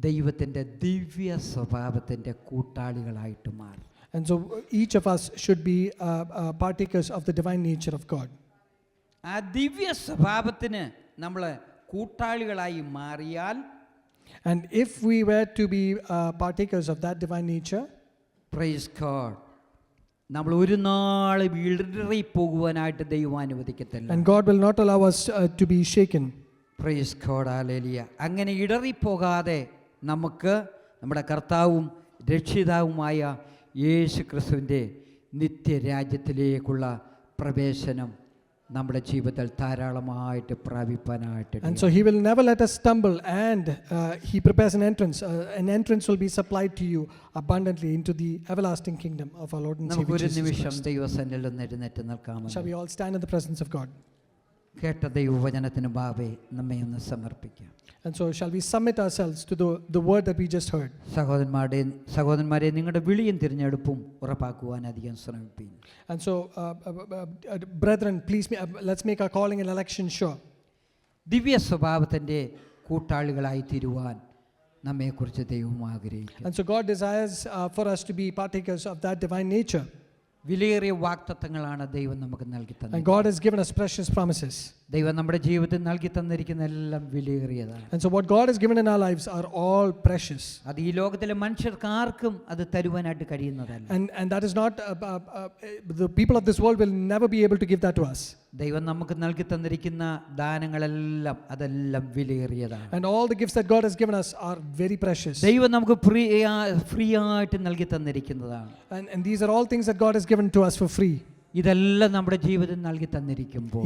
ദൈവത്തിൻ്റെ ദിവ്യ സ്വഭാവത്തിൻ്റെ കൂട്ടാളികളായിട്ട് മാറും. And so each of us should be partakers of the divine nature of God. ആ ദിവ്യ സ്വഭാവത്തിന് നമ്മൾ കൂട്ടാളികളായി മാറിയാൽ, And if we were to be partakers of that divine nature, praise God, നമ്മൾ ഒരു നാൾ വീഴറി പോകുവാനായിട്ട് ദൈവം അനുവദിക്കത്തില്ല. and God will not allow us to be shaken. Praise God, hallelujah. അങ്ങനെ ഇടറിപ്പോകാതെ നമുക്ക് നമ്മുടെ കർത്താവും രക്ഷിതാവുമായ യേശു ക്രിസ്തുവിൻ്റെ നിത്യരാജ്യത്തിലേക്കുള്ള പ്രവേശനം നമ്മുടെ ജീവിതത്തിൽ ധാരാളമായിട്ട് പ്രാപിപ്പാനായിട്ട്. And so he will never let us stumble, and he prepares an entrance. An entrance will be supplied to you abundantly into the everlasting kingdom of our Lord and Savior നമുക്കൊരു Jesus നിമിഷം Christ. ദൈവസന്നിധിയിൽ ഒന്ന് എഴുന്നേറ്റ് നിൽക്കാമോ? Shall we all stand in the presence of God? കേട്ട ദൈവവചനത്തിന് ബാബേ നമ്മെ ഒന്ന് സമർപ്പിക്കാം. And so shall we submit ourselves to the word that we just heard? സഹോദരന്മാരെ നിങ്ങളുടെ വിളിയും തിരഞ്ഞെടുപ്പും ഉറപ്പാക്കുവാൻ അധികം ശ്രമിപ്പിക്കും. And so brethren, please let's make our calling and election sure. ദിവ്യ സ്വഭാവത്തിൻ്റെ കൂട്ടാളികളായി തീരുവാൻ നമ്മെക്കുറിച്ച് ദൈവം ആഗ്രഹിക്കുന്നു. And so God desires for us to be partakers of that divine nature. വിലയേറിയ വാഗ്ദത്തങ്ങളാണ് ദൈവം നമുക്ക് നൽകി തന്നത്. And God has given us precious promises. ദൈവം നമ്മുടെ ജീവിതത്തിൽ നൽകി തന്നിരിക്കുന്ന എല്ലാം വിലയേറിയതാണ്. And so what God has given in our lives are all precious. അത് ഈ ലോകത്തിലെ മനുഷ്യർക്ക് ആർക്കും അത് തരുവാനായിട്ട് കഴിയുന്നതല്ല. And that is not, the people of this world will never be able to give that to us. ദൈവം നമുക്ക് നൽകി തന്നിരിക്കുന്ന ദാനങ്ങളെല്ലാം അതെല്ലാം വിലയേറിയതാണ്. And all the gifts that God has given us are very precious. ദൈവം നമുക്ക് ഫ്രീ ആയിട്ട് നൽകി തന്നിരിക്കുന്നതാണ്. And these are all things that God has given to us for free. ഇതെല്ലാം നമ്മുടെ ജീവിതം നൽകി തന്നിരിക്കുമ്പോൾ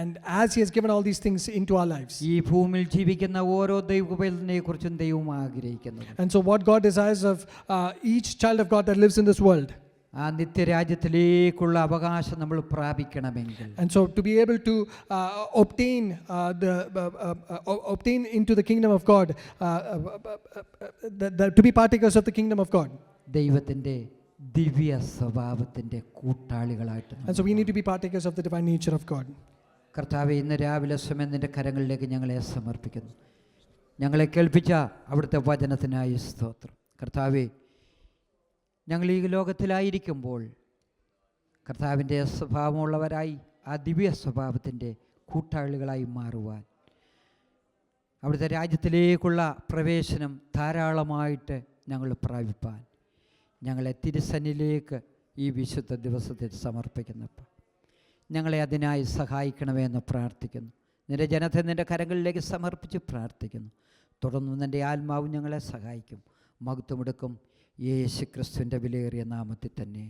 And as He has given all these things into our lives. ഈ ഭൂമിയിൽ ജീവിക്കുന്ന ഓരോ ദൈവപൈതലിനെ കുറിച്ചും ദൈവം ആഗ്രഹിക്കുന്നു. And so what God desires of each child of God that lives in this world. ആ നിത്യരാജ്യത്തിലേക്കുള്ള അവകാശം നമ്മൾ പ്രാപിക്കണമെങ്കിൽ, And so to be able to obtain into the kingdom of God, to be partakers of the kingdom of God. ദൈവത്തിൻ്റെ ദിവ്യ സ്വഭാവത്തിൻ്റെ കൂട്ടാളികളായിട്ട്. And so we need to be partakers of the divine nature of God. കർത്താവേ, ഇന്ന് രാവിലെ സമയം നിൻ്റെ കരങ്ങളിലേക്ക് ഞങ്ങളെ സമർപ്പിക്കുന്നു. ഞങ്ങളെ കേൾപ്പിച്ച അവിടുത്തെ വചനത്തിനായി സ്തോത്രം. കർത്താവേ, ഞങ്ങൾ ഈ ലോകത്തിലായിരിക്കുമ്പോൾ കർത്താവിൻ്റെ സ്വഭാവമുള്ളവരായി ആ ദിവ്യ സ്വഭാവത്തിൻ്റെ കൂട്ടാളികളായി മാറുവാൻ, അവിടുത്തെ രാജ്യത്തിലേക്കുള്ള പ്രവേശനം ധാരാളമായിട്ട് ഞങ്ങൾ പ്രാപിപ്പാൻ ഞങ്ങളെ തിരുസന്നിലേക്ക് ഈ വിശുദ്ധ ദിവസത്തിൽ സമർപ്പിക്കുന്നപ്പോൾ ഞങ്ങളെ അതിനായി സഹായിക്കണമേ എന്ന് പ്രാർത്ഥിക്കുന്നു. നിന്റെ ജനത്തെ നിൻ്റെ കരങ്ങളിലേക്ക് സമർപ്പിച്ച് പ്രാർത്ഥിക്കുന്നു. തുടർന്ന് നിൻ്റെ ആത്മാവ് ഞങ്ങളെ സഹായിക്കും. മഹത്വമെടുക്കും യേശു ക്രിസ്തുവിൻ്റെ വിലയേറിയ നാമത്തിൽ തന്നെ.